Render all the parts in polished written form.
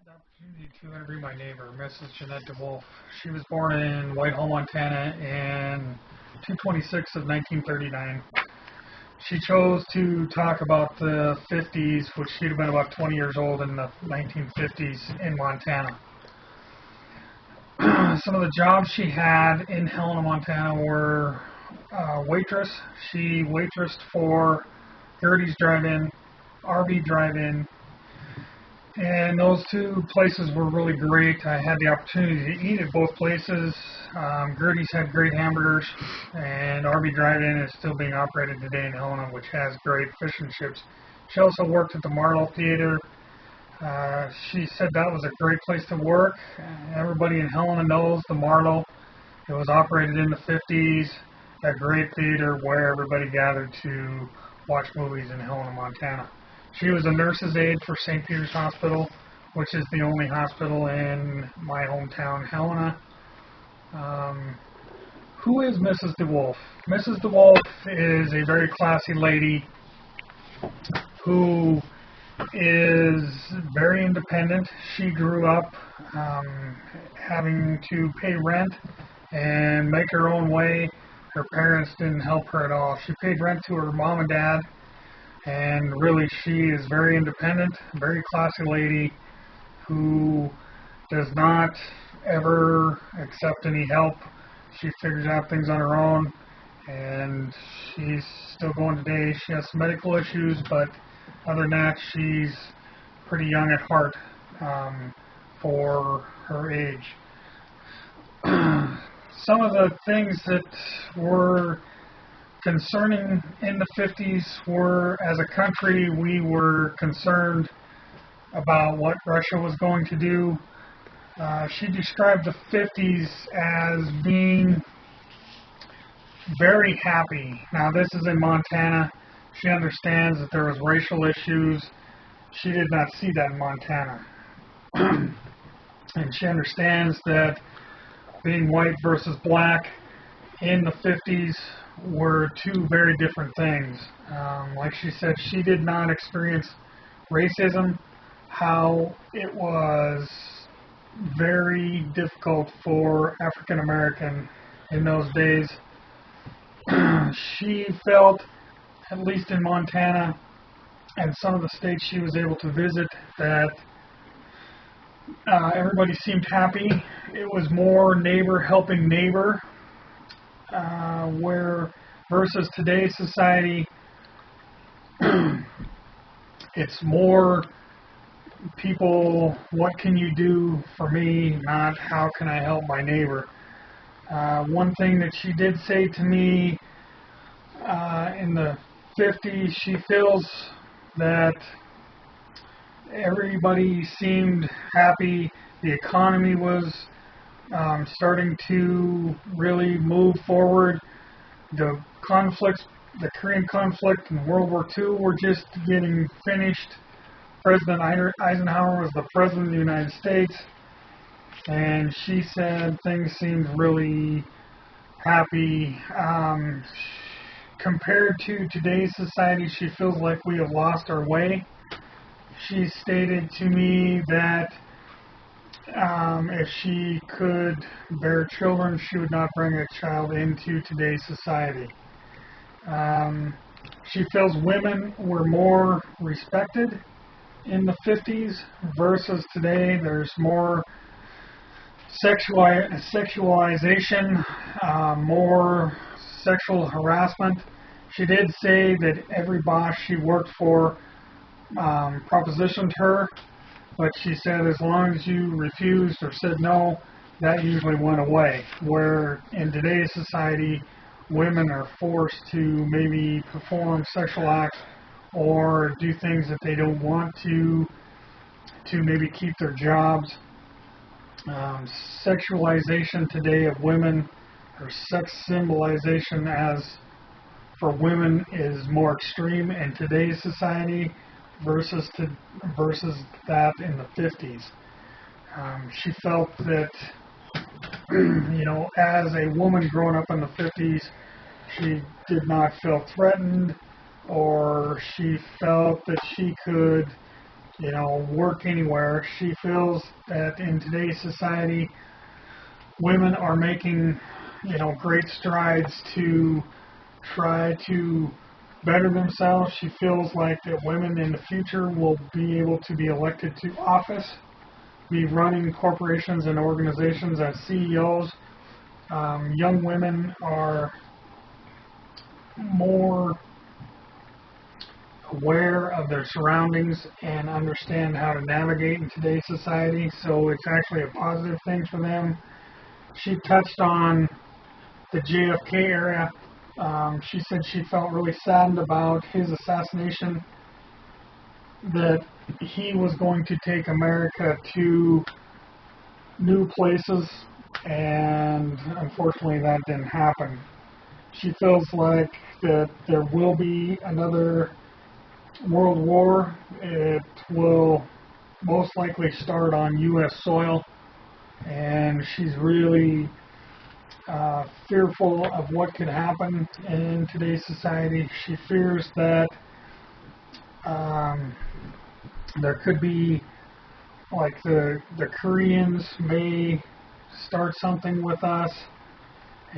The opportunity to interview my neighbor, Mrs. Jeanette DeWolf. She was born in Whitehall, Montana in 226 of 1939. She chose to talk about the 50s, which she'd have been about 20 years old in the 1950s in Montana. Some of the jobs she had in Helena, Montana were waitress. She waitressed for Gertie's Drive-In, RV Drive-In, and those two places were really great. I had the opportunity to eat at both places. Gertie's had great hamburgers, and RV Drive-In is still being operated today in Helena, which has great fish and chips. She also worked at the Marlowe Theater. She said that was a great place to work. Everybody in Helena knows the Marlowe. It was operated in the 50s, a great theater where everybody gathered to watch movies in Helena, Montana. She was a nurse's aide for St. Peter's Hospital, which is the only hospital in my hometown, Helena. Who is Mrs. DeWolf? Mrs. DeWolf is a very classy lady who is very independent. She grew up having to pay rent and make her own way. Her parents didn't help her at all. She paid rent to her mom and dad. And really, she is very independent, very classy lady who does not ever accept any help. She figures out things on her own, and she's still going today. She has some medical issues, but other than that, she's pretty young at heart for her age. Some of the things that were concerning in the 50s were, as a country, we were concerned about what Russia was going to do. She described the 50s as being very happy. Now, this is in Montana. She understands that there was racial issues. She did not see that in Montana. And she understands that being white versus black in the 50s were two very different things. Like she said, she did not experience racism, how it was very difficult for African American in those days. She felt, at least in Montana and some of the states she was able to visit, that everybody seemed happy. It was more neighbor helping neighbor, where versus today's society, it's more people, what can you do for me, not how can I help my neighbor. One thing that she did say to me in the 50s, she feels that everybody seemed happy. The economy was starting to really move forward. The conflicts, the Korean conflict and World War II were just getting finished. President Eisenhower was the President of the United States, and she said things seemed really happy. Compared to today's society, she feels like we have lost our way. She stated to me that if she could bear children, she would not bring a child into today's society. She feels women were more respected in the 50s versus today. There's more sexualization, more sexual harassment. She did say that every boss she worked for propositioned her, but she said as long as you refused or said no, that usually went away. Where in today's society, women are forced to maybe perform sexual acts or do things that they don't want to maybe keep their jobs. Sexualization today of women, or sex symbolization as for women, is more extreme in today's society versus that in the 50s. She felt that, as a woman growing up in the 50s, she did not feel threatened, or she felt that she could work anywhere. She feels that in today's society, women are making, great strides to try to better themselves. She feels like that women in the future will be able to be elected to office, be running corporations and organizations as CEOs. Young women are more aware of their surroundings and understand how to navigate in today's society, so it's actually a positive thing for them. She touched on the JFK era. She said she felt really saddened about his assassination, that he was going to take America to new places, and unfortunately that didn't happen. She feels like that there will be another World War. It will most likely start on U.S. soil, and she's really fearful of what could happen in today's society. She fears that there could be, like, the Koreans may start something with us,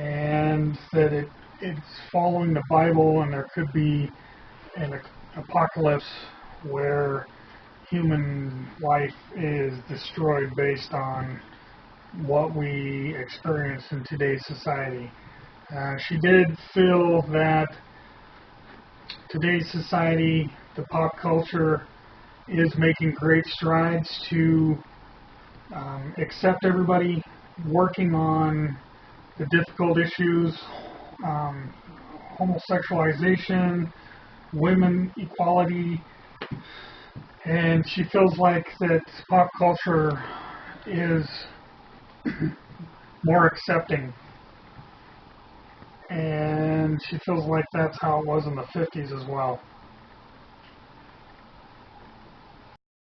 and that it's following the Bible, and there could be an apocalypse where human life is destroyed based on what we experience in today's society. She did feel that today's society, the pop culture, is making great strides to accept everybody, working on the difficult issues, homosexualization, women equality, and she feels like that pop culture is more accepting, and she feels like that's how it was in the 50s as well.